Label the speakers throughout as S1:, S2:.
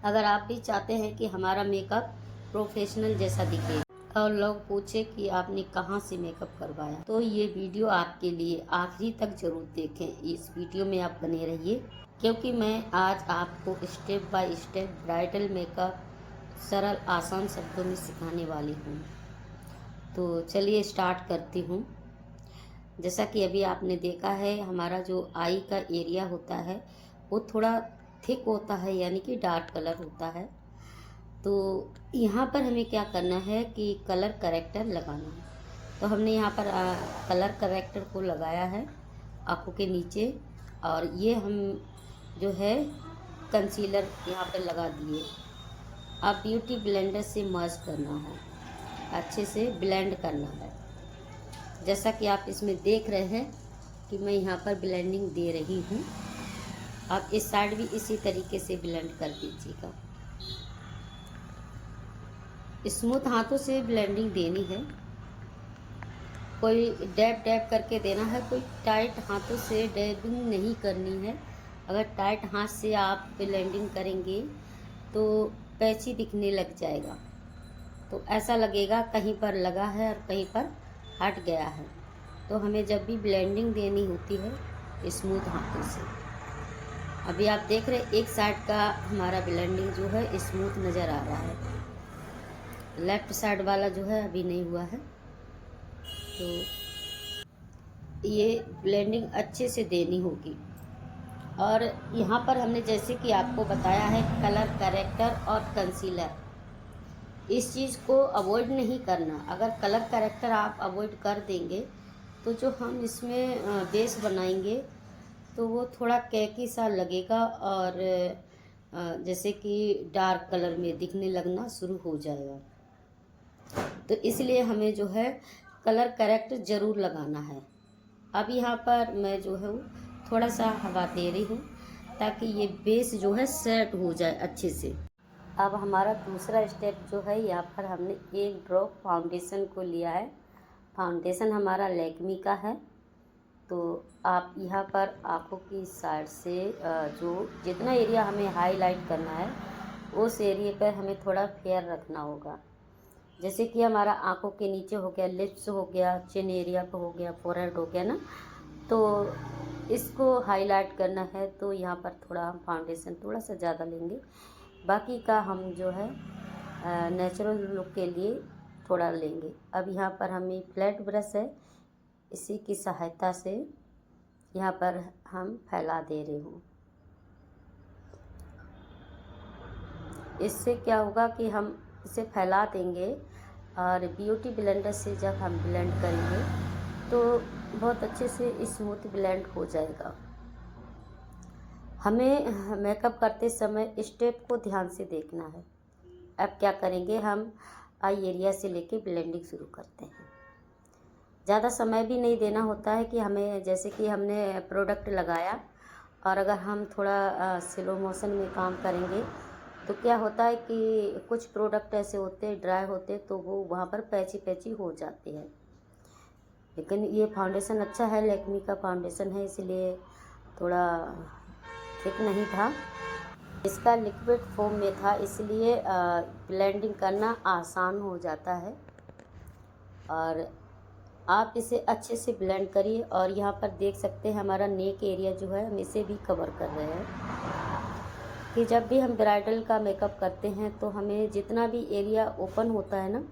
S1: अगर आप भी चाहते हैं कि हमारा मेकअप प्रोफेशनल जैसा दिखे और लोग पूछे कि आपने कहाँ से मेकअप करवाया, तो ये वीडियो आपके लिए आखिरी तक जरूर देखें। इस वीडियो में आप बने रहिए, क्योंकि मैं आज आपको step by step bridal makeup सरल आसान शब्दों में सिखाने वाली हूँ। तो चलिए स्टार्ट करती हूँ। जैसा कि अभी आपने देखा है, हमारा जो आई का एरिया होता है वो थोड़ा थिक होता है, यानी कि डार्क कलर होता है। तो यहाँ पर हमें क्या करना है कि कलर करेक्टर लगाना है। तो हमने यहाँ पर कलर करेक्टर को लगाया है आँखों के नीचे, और ये हम जो है कंसीलर यहाँ पर लगा दिए। अब ब्यूटी ब्लेंडर से मर्ज करना है, अच्छे से ब्लेंड करना है। जैसा कि आप इसमें देख रहे हैं कि मैं यहाँ पर ब्लेंडिंग दे रही हूँ। आप इस साइड भी इसी तरीके से ब्लेंड कर दीजिएगा। स्मूथ हाथों से ब्लेंडिंग देनी है, कोई डैब डैब करके देना है, कोई टाइट हाथों से डैबिंग नहीं करनी है। अगर टाइट हाथ से आप ब्लेंडिंग करेंगे तो पैची दिखने लग जाएगा, तो ऐसा लगेगा कहीं पर लगा है और कहीं पर हट गया है। तो हमें जब भी ब्लेंडिंग देनी होती है स्मूथ हाथों से। अभी आप देख रहे हैं एक साइड का हमारा ब्लेंडिंग जो है स्मूथ नज़र आ रहा है, लेफ्ट साइड वाला जो है अभी नहीं हुआ है। तो ये ब्लेंडिंग अच्छे से देनी होगी। और यहाँ पर हमने जैसे कि आपको बताया है कलर करेक्टर और कंसीलर, इस चीज़ को अवॉइड नहीं करना। अगर कलर करेक्टर आप अवॉइड कर देंगे तो जो हम इसमें बेस बनाएंगे तो वो थोड़ा कैकी सा लगेगा, और जैसे कि डार्क कलर में दिखने लगना शुरू हो जाएगा। तो इसलिए हमें जो है कलर करेक्टर ज़रूर लगाना है। अब यहाँ पर मैं जो है थोड़ा सा हवा दे रही हूँ ताकि ये बेस जो है सेट हो जाए अच्छे से। अब हमारा दूसरा स्टेप जो है, यहाँ पर हमने एक ड्रॉप फाउंडेशन को लिया है। फाउंडेशन हमारा लैक्मी का है। तो आप यहाँ पर आँखों की साइड से जो जितना एरिया हमें हाईलाइट करना है उस एरिया पर हमें थोड़ा फेयर रखना होगा। जैसे कि हमारा आँखों के नीचे हो गया, लिप्स हो गया, चिन एरिया पर हो गया, फोरहेड हो गया ना, तो इसको हाईलाइट करना है। तो यहाँ पर थोड़ा हम फाउंडेशन थोड़ा सा ज़्यादा लेंगे, बाकी का हम जो है नेचुरल लुक के लिए थोड़ा लेंगे। अब यहाँ पर हमें फ्लैट ब्रश है, इसी की सहायता से यहाँ पर हम फैला दे रहे हूँ। इससे क्या होगा कि हम इसे फैला देंगे और ब्यूटी ब्लेंडर से जब हम ब्लेंड करेंगे तो बहुत अच्छे से स्मूथ ब्लेंड हो जाएगा। हमें मेकअप करते समय स्टेप को ध्यान से देखना है। अब क्या करेंगे, हम आई एरिया से लेके ब्लेंडिंग शुरू करते हैं। ज़्यादा समय भी नहीं देना होता है कि हमें, जैसे कि हमने प्रोडक्ट लगाया और अगर हम थोड़ा स्लो मोशन में काम करेंगे तो क्या होता है कि कुछ प्रोडक्ट ऐसे होते हैं ड्राई होते तो वो वहाँ पर पैची पैची हो जाती है। लेकिन ये फाउंडेशन अच्छा है, लैक्मी का फाउंडेशन है, इसलिए थोड़ा थिक नहीं था। इसका लिक्विड फॉर्म में था, इसलिए ब्लेंडिंग करना आसान हो जाता है। और आप इसे अच्छे से ब्लेंड करिए। और यहाँ पर देख सकते हैं हमारा नेक एरिया जो है हम इसे भी कवर कर रहे हैं कि जब भी हम ब्राइडल का मेकअप करते हैं तो हमें जितना भी एरिया ओपन होता है ना,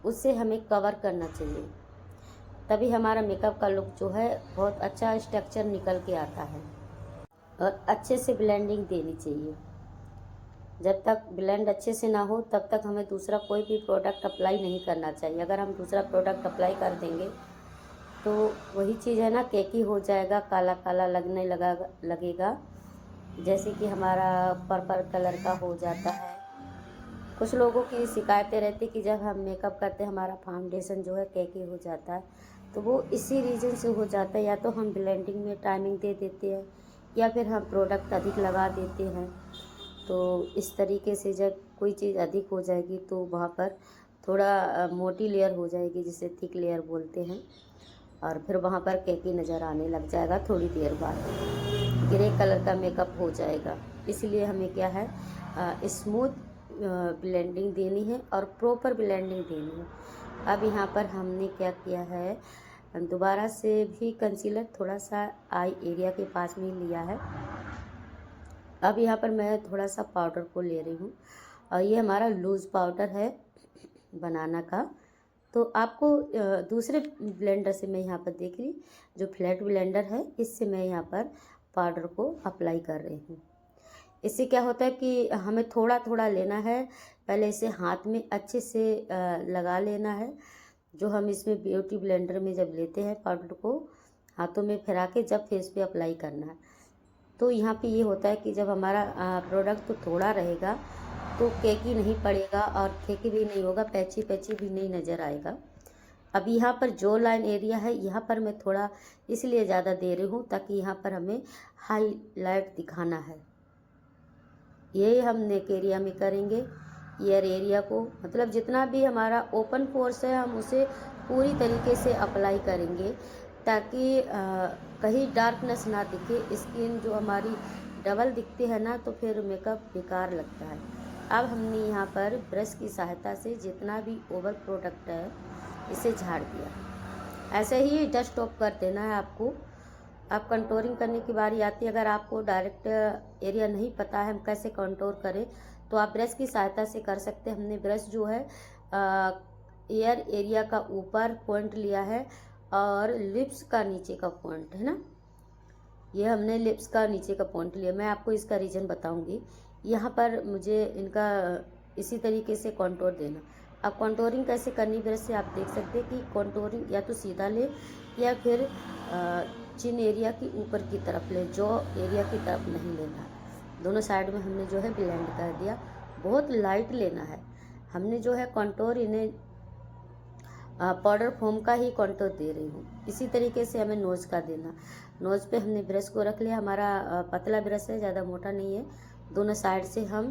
S1: उससे हमें कवर करना चाहिए, तभी हमारा मेकअप का लुक जो है बहुत अच्छा स्ट्रक्चर निकल के आता है। और अच्छे से ब्लेंडिंग देनी चाहिए। जब तक ब्लेंड अच्छे से ना हो तब तक हमें दूसरा कोई भी प्रोडक्ट अप्लाई नहीं करना चाहिए। अगर हम दूसरा प्रोडक्ट अप्लाई कर देंगे तो वही चीज़ है ना, केकी हो जाएगा, काला काला लगने लगेगा, जैसे कि हमारा पर्पल कलर का हो जाता है। कुछ लोगों की शिकायतें रहती कि जब हम मेकअप करते हैं हमारा फाउंडेशन जो है केकी हो जाता है, तो वो इसी रीज़न से हो जाता है। या तो हम ब्लेंडिंग में टाइमिंग दे देते हैं या फिर हम प्रोडक्ट अधिक लगा देते हैं। तो इस तरीके से जब कोई चीज़ अधिक हो जाएगी तो वहाँ पर थोड़ा मोटी लेयर हो जाएगी, जिसे थिक लेयर बोलते हैं, और फिर वहाँ पर केकी नज़र आने लग जाएगा। थोड़ी देर बाद ग्रे कलर का मेकअप हो जाएगा। इसलिए हमें क्या है स्मूथ ब्लेंडिंग देनी है और प्रॉपर ब्लेंडिंग देनी है। अब यहाँ पर हमने क्या किया है, दोबारा से भी कंसीलर थोड़ा सा आई एरिया के पास में लिया है। अब यहाँ पर मैं थोड़ा सा पाउडर को ले रही हूँ और ये हमारा लूज़ पाउडर है बनाना का। तो आपको दूसरे ब्लेंडर से मैं यहाँ पर देख रही, जो फ्लैट ब्लेंडर है, इससे मैं यहाँ पर पाउडर को अप्लाई कर रही हूँ। इससे क्या होता है कि हमें थोड़ा थोड़ा लेना है, पहले इसे हाथ में अच्छे से लगा लेना है। जो हम इसमें ब्यूटी ब्लेंडर में जब लेते हैं पाउडर को हाथों में फिरा के जब फेस पे अप्लाई करना है, तो यहाँ पे ये होता है कि जब हमारा प्रोडक्ट तो थोड़ा रहेगा तो केकी नहीं पड़ेगा और केकी भी नहीं होगा, पैची पैची भी नहीं नज़र आएगा। अब यहाँ पर जो लाइन एरिया है यहाँ पर मैं थोड़ा इसलिए ज़्यादा दे रही हूँ ताकि यहाँ पर हमें हाईलाइट दिखाना है। ये हम नेक एरिया में करेंगे, ईयर एरिया को, मतलब जितना भी हमारा ओपन पोर्स है हम उसे पूरी तरीके से अप्लाई करेंगे ताकि कहीं डार्कनेस ना दिखे। स्किन जो हमारी डबल दिखती है ना, तो फिर मेकअप बेकार लगता है। अब हमने यहाँ पर ब्रश की सहायता से जितना भी ओवर प्रोडक्ट है इसे झाड़ दिया। ऐसे ही डस्ट ऑफ कर देना है आपको। अब कंटूरिंग करने की बारी आती है। अगर आपको डायरेक्ट एरिया नहीं पता है हम कैसे कंटूर करें तो आप ब्रश की सहायता से कर सकते हैं। हमने ब्रश जो है ईयर एरिया का ऊपर पॉइंट लिया है और लिप्स का नीचे का पॉइंट है ना, ये हमने लिप्स का नीचे का पॉइंट लिया। मैं आपको इसका रीज़न बताऊंगी। यहाँ पर मुझे इनका इसी तरीके से कंटूर देना। अब कंटूरिंग कैसे करनी ब्रश से आप देख सकते हैं कि कंटूरिंग या तो सीधा ले या फिर चिन एरिया की ऊपर की तरफ ले, जो एरिया की तरफ नहीं लेना। दोनों साइड में हमने जो है ब्लेंड कर दिया। बहुत लाइट लेना है। हमने जो है कंटूर इन्हें पाउडर फोम का ही कंटूर दे रही हूँ। इसी तरीके से हमें नोज़ का देना। नोज़ पे हमने ब्रश को रख लिया। हमारा पतला ब्रश है, ज़्यादा मोटा नहीं है। दोनों साइड से हम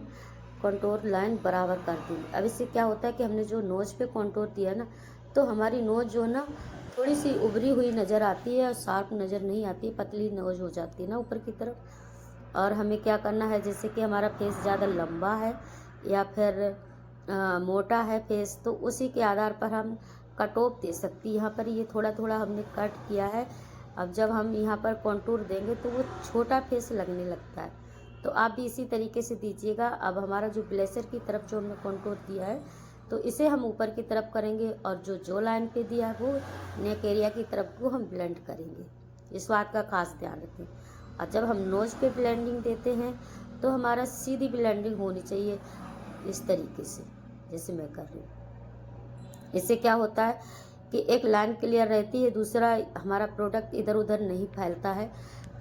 S1: कंटूर लाइन बराबर कर देंगे। अब इससे क्या होता है कि हमने जो नोज़ पे कंटूर दिया ना, तो हमारी नोज़ जो है ना थोड़ी सी उभरी हुई नज़र आती है और शार्प नज़र नहीं आती, पतली नोज़ हो जाती है ना ऊपर की तरफ। और हमें क्या करना है, जैसे कि हमारा फेस ज़्यादा लंबा है या फिर मोटा है फेस, तो उसी के आधार पर हम कट ऑफ दे सकती है। यहाँ पर ये थोड़ा थोड़ा हमने कट किया है। अब जब हम यहाँ पर कंटूर देंगे तो वो छोटा फेस लगने लगता है, तो आप भी इसी तरीके से दीजिएगा। अब हमारा जो ब्लेसर की तरफ जो हमने कंटूर दिया है तो इसे हम ऊपर की तरफ करेंगे और जो लाइन पे दिया है वो नेक एरिया की तरफ को हम ब्लेंड करेंगे। इस बात का खास ध्यान रखें। और जब हम नोज पे ब्लेंडिंग देते हैं तो हमारा सीधी ब्लेंडिंग होनी चाहिए इस तरीके से जैसे मैं कर रही हूँ। इससे क्या होता है कि एक लाइन क्लियर रहती है, दूसरा हमारा प्रोडक्ट इधर उधर नहीं फैलता है,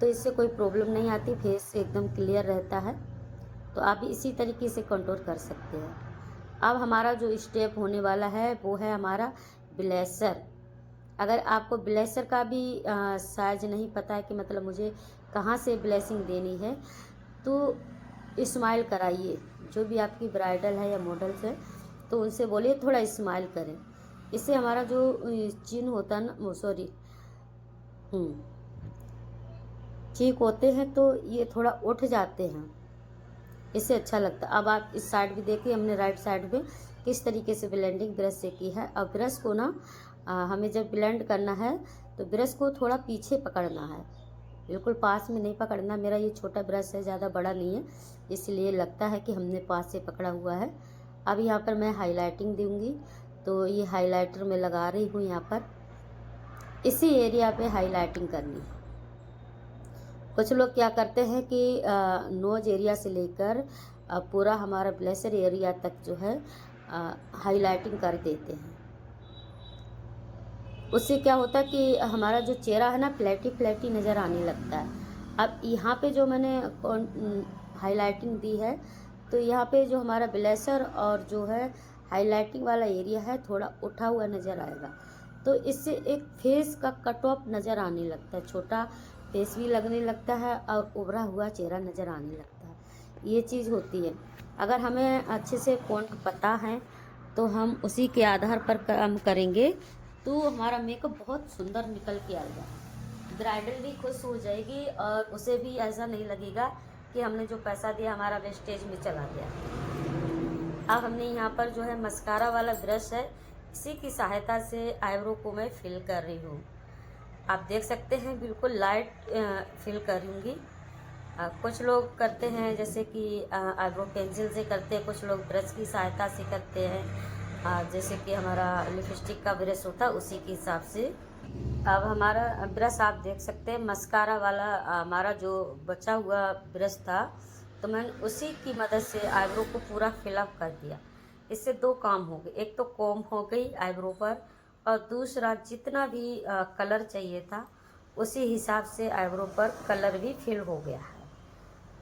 S1: तो इससे कोई प्रॉब्लम नहीं आती, फेस एकदम क्लियर रहता है। तो आप भी इसी तरीके से कंटूर कर सकते हैं। अब हमारा जो स्टेप होने वाला है वो है हमारा ब्लेसर। अगर आपको ब्लेसर का भी साइज नहीं पता है कि मतलब मुझे कहाँ से ब्लेसिंग देनी है, तो स्माइल कराइए। जो भी आपकी ब्राइडल है या मॉडल्स है तो उनसे बोलिए थोड़ा स्माइल करें। इससे हमारा जो चिन होता है ना, सॉरी चीक होते हैं तो ये थोड़ा उठ जाते हैं, इससे अच्छा लगता है। अब आप इस साइड भी देखिए, हमने राइट साइड में किस तरीके से ब्लेंडिंग ब्रश से की है। अब ब्रश को ना हमें जब ब्लेंड करना है तो ब्रश को थोड़ा पीछे पकड़ना है, बिल्कुल पास में नहीं पकड़ना। मेरा ये छोटा ब्रश है, ज़्यादा बड़ा नहीं है, इसलिए लगता है कि हमने पास से पकड़ा हुआ है। अब यहाँ पर मैं हाईलाइटिंग दूंगी, तो ये हाईलाइटर मैं लगा रही हूँ। यहाँ पर इसी एरिया पे हाईलाइटिंग करनी है। कुछ लोग क्या करते हैं कि नोज एरिया से लेकर पूरा हमारा ब्लेसर एरिया तक जो है हाईलाइटिंग कर देते हैं। उससे क्या होता है कि हमारा जो चेहरा है ना फ्लैटी फ्लैटी नज़र आने लगता है। अब यहाँ पे जो मैंने हाईलाइटिंग दी है तो यहाँ पे जो हमारा ब्लेसर और जो है हाईलाइटिंग वाला एरिया है थोड़ा उठा हुआ नज़र आएगा, तो इससे एक फेस का कट ऑफ नज़र आने लगता है, छोटा फेस भी लगने लगता है और उभरा हुआ चेहरा नज़र आने लगता है। ये चीज़ होती है। अगर हमें अच्छे से फॉन्ट पता है तो हम उसी के आधार पर काम करेंगे तो हमारा मेकअप बहुत सुंदर निकल के आएगा। ब्राइडल भी खुश हो जाएगी और उसे भी ऐसा नहीं लगेगा कि हमने जो पैसा दिया हमारा वेस्टेज में चला गया। अब हमने यहाँ पर जो है मस्कारा वाला ब्रश है, इसी की सहायता से आईब्रो को मैं फिल कर रही हूँ। आप देख सकते हैं बिल्कुल लाइट फिल करूँगी। कुछ लोग करते हैं जैसे कि आईब्रो पेंसिल से करते हैं, कुछ लोग ब्रश की सहायता से करते हैं, जैसे कि हमारा लिपस्टिक का ब्रश होता है उसी के हिसाब से। अब हमारा ब्रश आप देख सकते हैं मस्कारा वाला हमारा जो बचा हुआ ब्रश था, तो मैंने उसी की मदद से आईब्रो को पूरा फिलअप कर दिया। इससे दो काम हो गए, एक तो कॉम हो गई आईब्रो पर, और दूसरा जितना भी कलर चाहिए था उसी हिसाब से आईब्रो पर कलर भी फिल हो गया है।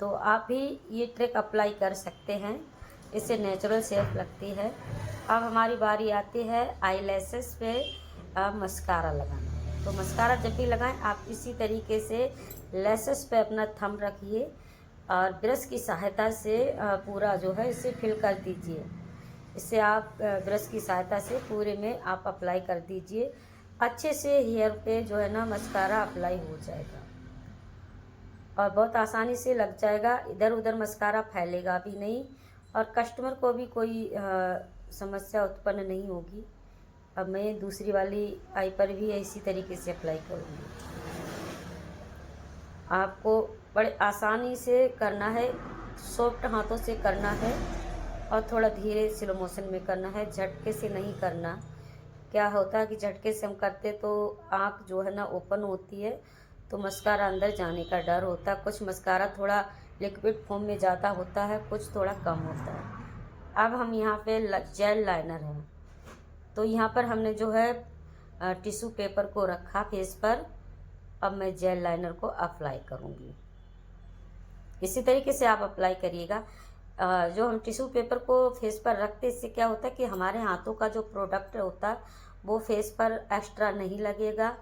S1: तो आप भी ये ट्रिक अप्लाई कर सकते हैं, इससे नेचुरल शेप लगती है। अब हमारी बारी आती है आई लैसेस पे मस्कारा लगाना। तो मस्कारा जब भी लगाएं आप इसी तरीके से लैसेस पे अपना थंब रखिए और ब्रश की सहायता से पूरा जो है इसे फिल कर दीजिए। इससे आप ब्रश की सहायता से पूरे में आप अप्लाई कर दीजिए। अच्छे से हेयर पे जो है ना मस्कारा अप्लाई हो जाएगा और बहुत आसानी से लग जाएगा। इधर उधर मस्कारा फैलेगा भी नहीं और कस्टमर को भी कोई समस्या उत्पन्न नहीं होगी। अब मैं दूसरी वाली आई पर भी इसी तरीके से अप्लाई करूँगी। आपको बड़े आसानी से करना है, सॉफ्ट हाथों से करना है और थोड़ा धीरे स्लो मोशन में करना है, झटके से नहीं करना। क्या होता है कि झटके से हम करते तो आँख जो है ना ओपन होती है, तो मस्कारा अंदर जाने का डर होता है। कुछ मस्कारा थोड़ा लिक्विड फॉर्म में ज़्यादा होता है, कुछ थोड़ा कम होता है। अब हम यहाँ पे जेल लाइनर है, तो यहाँ पर हमने जो है टिश्यू पेपर को रखा फेस पर। अब मैं जेल लाइनर को अप्लाई करूँगी। इसी तरीके से आप अप्लाई करिएगा। जो हम टिश्यू पेपर को फेस पर रखते, इससे क्या होता है कि हमारे हाथों का जो प्रोडक्ट होता है वो फेस पर एक्स्ट्रा नहीं लगेगा,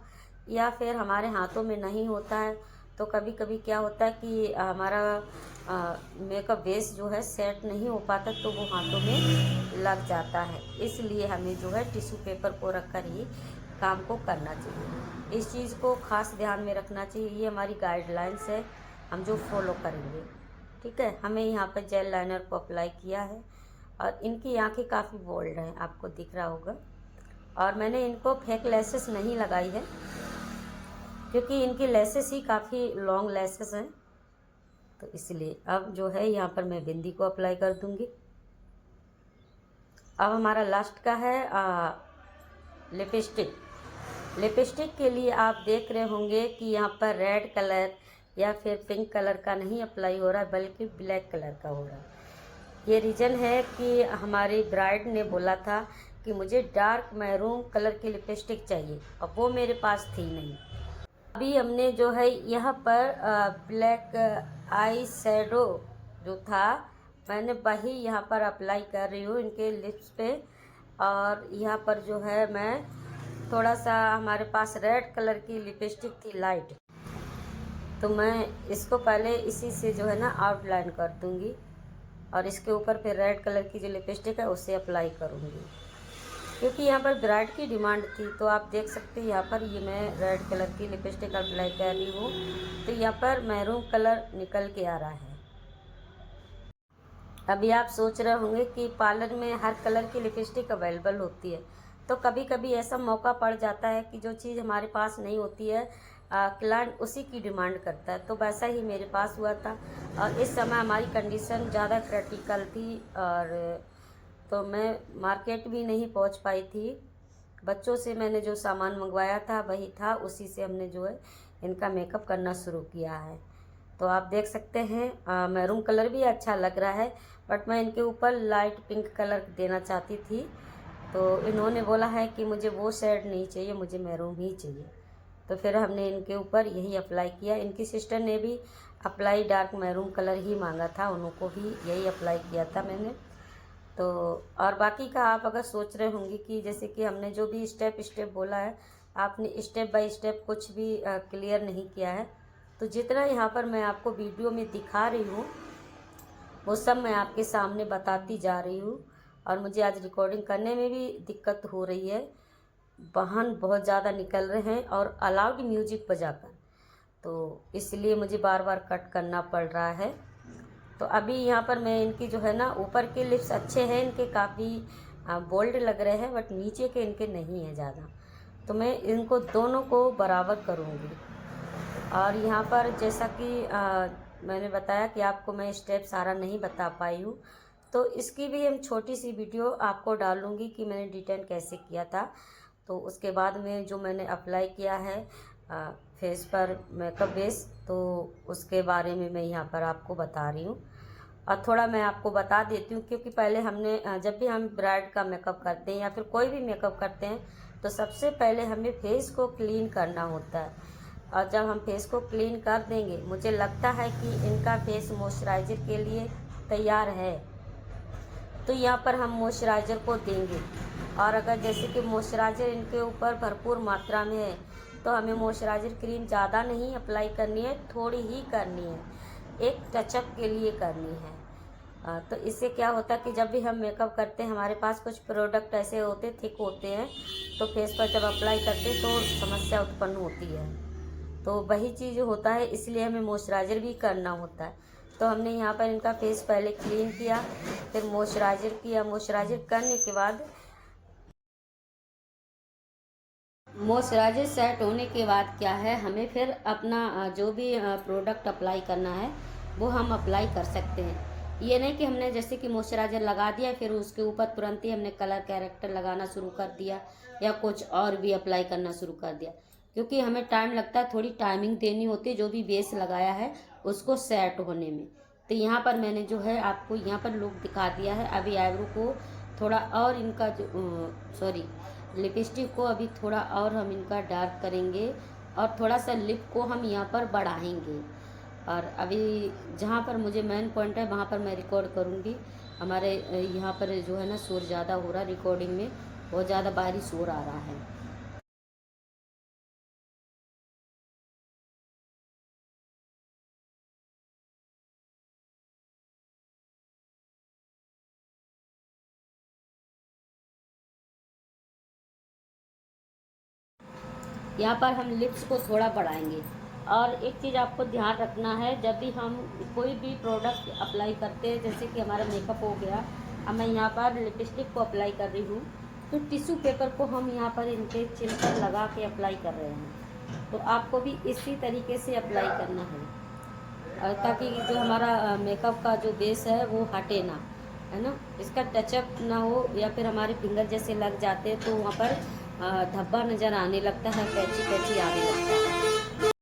S1: या फिर हमारे हाथों में नहीं होता है तो कभी कभी क्या होता है कि हमारा मेकअप बेस जो है सेट नहीं हो पाता, तो वो हाथों में लग जाता है। इसलिए हमें जो है टिश्यू पेपर को रखकर ही काम को करना चाहिए। इस चीज़ को खास ध्यान में रखना चाहिए। ये हमारी गाइडलाइंस है, हम जो फॉलो करेंगे। ठीक है, हमें यहाँ पर जेल लाइनर को अप्लाई किया है और इनकी आंखें काफ़ी बोल्ड हैं, आपको दिख रहा होगा। और मैंने इनको फेक लेसेस नहीं लगाई है क्योंकि इनकी लेसेस ही काफ़ी लॉन्ग लेसेस हैं, तो इसलिए। अब जो है यहाँ पर मैं बिंदी को अप्लाई कर दूँगी। अब हमारा लास्ट का है लिपस्टिक। लिपस्टिक के लिए आप देख रहे होंगे कि यहाँ पर रेड कलर या फिर पिंक कलर का नहीं अप्लाई हो रहा है, बल्कि ब्लैक कलर का हो रहा है। ये रीज़न है कि हमारी ब्राइड ने बोला था कि मुझे डार्क मैरून कलर की लिपस्टिक चाहिए, और वो मेरे पास थी नहीं। अभी हमने जो है यहाँ पर ब्लैक आई शैडो जो था, मैंने वही यहाँ पर अप्लाई कर रही हूँ इनके लिप्स पे। और यहाँ पर जो है मैं थोड़ा सा, हमारे पास रेड कलर की लिपस्टिक थी लाइट, तो मैं इसको पहले इसी से जो है ना आउटलाइन कर दूँगी और इसके ऊपर फिर रेड कलर की जो लिपस्टिक है उसे अप्लाई करूँगी। क्योंकि यहाँ पर ब्राइड की डिमांड थी, तो आप देख सकते हैं यहाँ पर ये मैं रेड कलर की लिपस्टिक अप्लाई कर रही हूँ, तो यहाँ पर मैरून कलर निकल के आ रहा है। अभी आप सोच रहे होंगे कि पार्लर में हर कलर की लिपस्टिक अवेलेबल होती है, तो कभी कभी ऐसा मौका पड़ जाता है कि जो चीज़ हमारे पास नहीं होती है क्लाइंट उसी की डिमांड करता है। तो वैसा ही मेरे पास हुआ था और इस समय हमारी कंडीशन ज़्यादा क्रिटिकल थी, और तो मैं मार्केट भी नहीं पहुंच पाई थी। बच्चों से मैंने जो सामान मंगवाया था वही था, उसी से हमने जो है इनका मेकअप करना शुरू किया है। तो आप देख सकते हैं मैरून कलर भी अच्छा लग रहा है, बट मैं इनके ऊपर लाइट पिंक कलर देना चाहती थी, तो इन्होंने बोला है कि मुझे वो शेड नहीं चाहिए, मुझे मैरून ही चाहिए। तो फिर हमने इनके ऊपर यही अप्लाई किया। इनकी सिस्टर ने भी अप्लाई डार्क मैरून कलर ही मांगा था, उनको भी यही अप्लाई किया था मैंने। तो और बाकी का आप अगर सोच रहे होंगे कि जैसे कि हमने जो भी स्टेप बोला है, आपने स्टेप बाय स्टेप कुछ भी क्लियर नहीं किया है, तो जितना यहाँ पर मैं आपको वीडियो में दिखा रही हूँ वो सब मैं आपके सामने बताती जा रही हूँ। और मुझे आज रिकॉर्डिंग करने में भी दिक्कत हो रही है, वाहन बहुत ज़्यादा निकल रहे हैं और अलाउड म्यूजिक बजाकर, तो इसलिए मुझे बार बार कट करना पड़ रहा है। तो अभी यहाँ पर मैं इनकी जो है ना, ऊपर के लिप्स अच्छे हैं इनके, काफ़ी बोल्ड लग रहे हैं, बट नीचे के इनके नहीं है ज़्यादा। तो मैं इनको दोनों को बराबर करूँगी। और यहाँ पर जैसा कि मैंने बताया कि आपको मैं स्टेप सारा नहीं बता पाई हूँ, तो इसकी भी हम छोटी सी वीडियो आपको डालूँगी कि मैंने डिटेन कैसे किया था। तो उसके बाद में जो मैंने अप्लाई किया है फेस पर मेकअप बेस, तो उसके बारे में मैं यहाँ पर आपको बता रही हूँ। और थोड़ा मैं आपको बता देती हूँ, क्योंकि पहले हमने जब भी हम ब्राइड का मेकअप करते हैं या फिर कोई भी मेकअप करते हैं, तो सबसे पहले हमें फेस को क्लीन करना होता है। और जब हम फेस को क्लीन कर देंगे, मुझे लगता है कि इनका फेस मॉइस्चराइज़र के लिए तैयार है, तो यहाँ पर हम मॉइस्चराइज़र को देंगे। और अगर जैसे कि मॉइस्चराइज़र इनके ऊपर भरपूर मात्रा में है, तो हमें मॉइस्चराइज़र क्रीम ज़्यादा नहीं अप्लाई करनी है, थोड़ी ही करनी है, एक टचअप के लिए करनी है। तो इससे क्या होता है कि जब भी हम मेकअप करते हैं, हमारे पास कुछ प्रोडक्ट ऐसे होते थिक होते हैं, तो फेस पर जब अप्लाई करते हैं तो समस्या उत्पन्न होती है। तो वही चीज़ होता है, इसलिए हमें मॉइस्चराइज़र भी करना होता है। तो हमने यहाँ पर इनका फेस पहले क्लीन किया, फिर मॉइस्चराइज़र किया। मॉइस्चराइज़र करने के बाद मॉइस्चराइज़र सेट होने के बाद क्या है, हमें फिर अपना जो भी प्रोडक्ट अप्लाई करना है वो हम अप्लाई कर सकते हैं। ये नहीं कि हमने जैसे कि मॉइस्चराइज़र लगा दिया फिर उसके ऊपर तुरंत ही हमने कलर कैरेक्टर लगाना शुरू कर दिया या कुछ और भी अप्लाई करना शुरू कर दिया, क्योंकि हमें टाइम लगता है, थोड़ी टाइमिंग देनी होती है जो भी बेस लगाया है उसको सेट होने में। तो यहाँ पर मैंने जो है आपको यहाँ पर लुक दिखा दिया है। अभी आईब्रो को थोड़ा और इनका जो लिपस्टिक को अभी थोड़ा और हम इनका डार्क करेंगे और थोड़ा सा लिप को हम यहाँ पर बढ़ाएंगे। और अभी जहाँ पर मुझे मेन पॉइंट है वहाँ पर मैं रिकॉर्ड करूँगी। हमारे यहाँ पर जो है ना शोर ज़्यादा हो रहा है, रिकॉर्डिंग में बहुत ज़्यादा बाहरी शोर आ रहा है। यहाँ पर हम लिप्स को थोड़ा बढ़ाएंगे। और एक चीज़ आपको ध्यान रखना है, जब भी हम कोई भी प्रोडक्ट अप्लाई करते हैं, जैसे कि हमारा मेकअप हो गया, अब मैं यहाँ पर लिपस्टिक को अप्लाई कर रही हूँ, तो टिश्यू पेपर को हम यहाँ पर इनके चिन पर लगा के अप्लाई कर रहे हैं। तो आपको भी इसी तरीके से अप्लाई करना है, ताकि जो हमारा मेकअप का जो बेस है वो हटे ना, है ना, इसका टचअप ना हो, या फिर हमारे फिंगर जैसे लग जाते हैं तो वहाँ पर धब्बा नज़र आने लगता है, कैची कैची आने लगता है।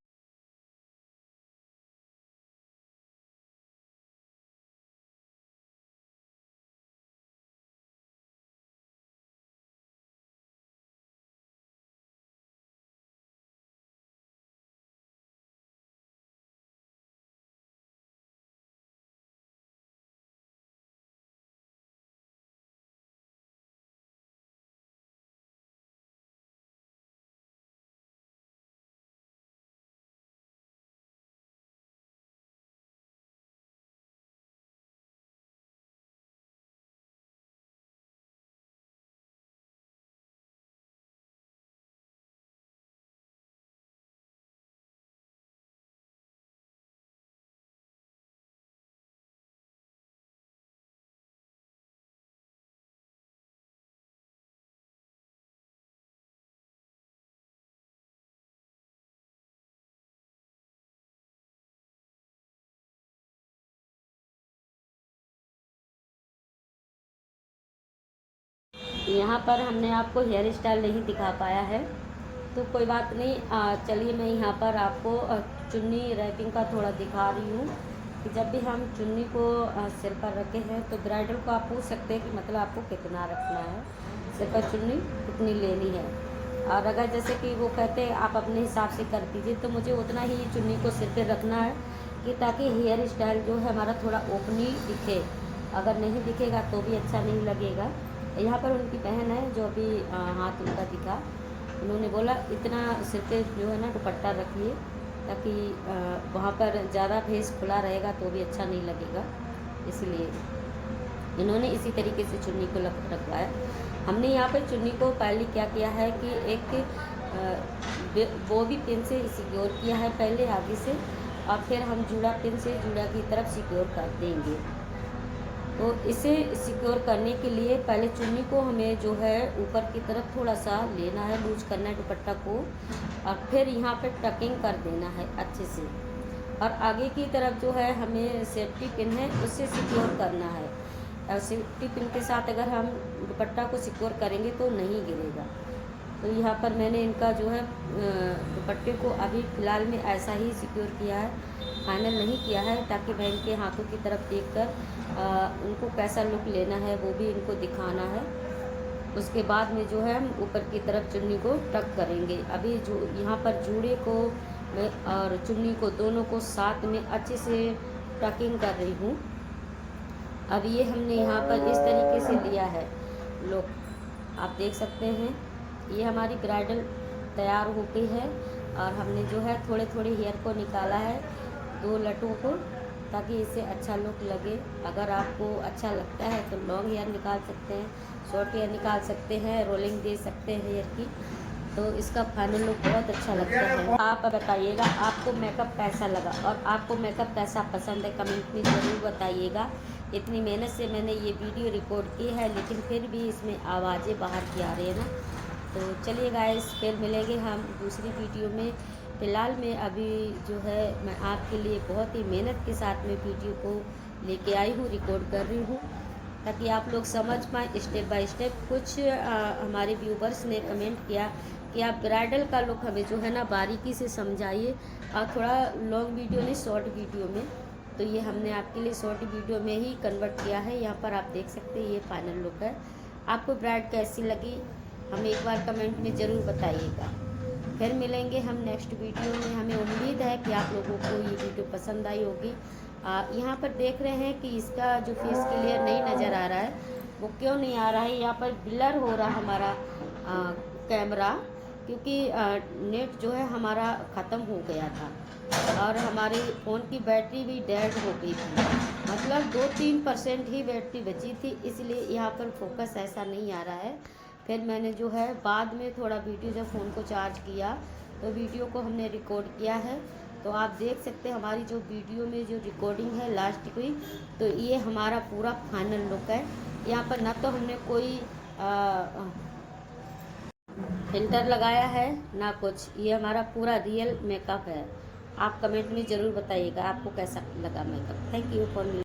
S1: यहाँ पर हमने आपको हेयर स्टाइल नहीं दिखा पाया है, तो कोई बात नहीं। चलिए मैं यहाँ पर आपको चुन्नी रैपिंग का थोड़ा दिखा रही हूँ कि जब भी हम चुन्नी को सिर पर रखे हैं, तो ब्राइडल को आप पूछ सकते हैं कि मतलब आपको कितना रखना है, सिर पर चुन्नी कितनी लेनी है। और अगर जैसे कि वो कहते हैं आप अपने हिसाब से कर दीजिए, तो मुझे उतना ही चुन्नी को सिर पर रखना है कि ताकि हेयर स्टाइल जो है हमारा थोड़ा ओपनली दिखे। अगर नहीं दिखेगा तो भी अच्छा नहीं लगेगा। यहाँ पर उनकी बहन है जो अभी हाथ उनका दिखा, उन्होंने बोला इतना सिर पे जो है ना दुपट्टा रखिए, ताकि वहाँ पर ज़्यादा फेस खुला रहेगा तो भी अच्छा नहीं लगेगा, इसलिए इन्होंने इसी तरीके से चुन्नी को रखवाया। हमने यहाँ पर चुन्नी को पहले क्या किया है कि एक बॉबी पिन से सिक्योर किया है पहले आगे से, और फिर हम जूड़ा पिन से जूड़ा की तरफ सिक्योर कर देंगे। तो इसे सिक्योर करने के लिए पहले चुन्नी को हमें जो है ऊपर की तरफ थोड़ा सा लेना है, लूज करना है दुपट्टा को, और फिर यहाँ पे टकिंग कर देना है अच्छे से। और आगे की तरफ जो है हमें सेफ्टी पिन है उससे सिक्योर करना है। और सेफ्टी पिन के साथ अगर हम दुपट्टा को सिक्योर करेंगे तो नहीं गिरेगा। तो यहाँ पर मैंने इनका जो है दुपट्टे को अभी फ़िलहाल में ऐसा ही सिक्योर किया है, फाइनल नहीं किया है, ताकि मैं इनके हाथों की तरफ देखकर उनको कैसा लुक लेना है वो भी इनको दिखाना है। उसके बाद में जो है हम ऊपर की तरफ चुन्नी को टक करेंगे। अभी जो यहाँ पर जूड़े को मैं और चुन्नी को दोनों को साथ में अच्छे से टकिंग कर रही हूँ। अब ये हमने यहाँ पर इस तरीके से लिया है, लोग आप देख सकते हैं। ये हमारी ब्राइडल तैयार हो गई है और हमने जो है थोड़े थोड़े हेयर को निकाला है, 2 लटों को, ताकि इसे अच्छा लुक लगे। अगर आपको अच्छा लगता है तो लॉन्ग हेयर निकाल सकते हैं, शॉर्ट हेयर निकाल सकते हैं, रोलिंग दे सकते हैं हेयर की, तो इसका फाइनल लुक बहुत अच्छा लगता है। आप बताइएगा आपको मेकअप कैसा लगा और आपको मेकअप कैसा पसंद है, कमेंट में ज़रूर बताइएगा। इतनी मेहनत से मैंने ये वीडियो रिकॉर्ड की है, लेकिन फिर भी इसमें आवाज़ें बाहर की आ रही है ना। तो चलिए गाइस, फिर मिलेंगे हम दूसरी वीडियो में। फ़िलहाल में अभी जो है मैं आपके लिए बहुत ही मेहनत के साथ में वीडियो को लेके आई हूँ, रिकॉर्ड कर रही हूँ, ताकि आप लोग समझ पाएँ स्टेप बाय स्टेप। कुछ हमारे व्यूवर्स ने कमेंट किया कि आप ब्राइडल का लुक हमें जो है ना बारीकी से समझाइए, और थोड़ा लॉन्ग वीडियो नहीं शॉर्ट वीडियो में। तो ये हमने आपके लिए शॉर्ट वीडियो में ही कन्वर्ट किया है। यहाँ पर आप देख सकते हैं ये फाइनल लुक है। आपको ब्राइड कैसी लगी हमें एक बार कमेंट में ज़रूर बताइएगा। फिर मिलेंगे हम नेक्स्ट वीडियो में। हमें उम्मीद है कि आप लोगों को ये वीडियो पसंद आई होगी। यहाँ पर देख रहे हैं कि इसका जो फेस क्लियर नहीं नज़र आ रहा है, वो क्यों नहीं आ रहा है, यहाँ पर ब्लर हो रहा हमारा कैमरा, क्योंकि नेट जो है हमारा ख़त्म हो गया था और हमारे फ़ोन की बैटरी भी डेड हो गई थी, मतलब 2-3% ही बैटरी बची थी, इसलिए यहाँ पर फोकस ऐसा नहीं आ रहा है। फिर मैंने जो है बाद में थोड़ा वीडियो जब फ़ोन को चार्ज किया तो वीडियो को हमने रिकॉर्ड किया है। तो आप देख सकते हैं हमारी जो वीडियो में जो रिकॉर्डिंग है लास्ट की, तो ये हमारा पूरा फाइनल लुक है। यहाँ पर ना तो हमने कोई फिल्टर लगाया है ना कुछ, ये हमारा पूरा रियल मेकअप है। आप कमेंट में ज़रूर बताइएगा आपको कैसा लगा मेकअप। Thank you for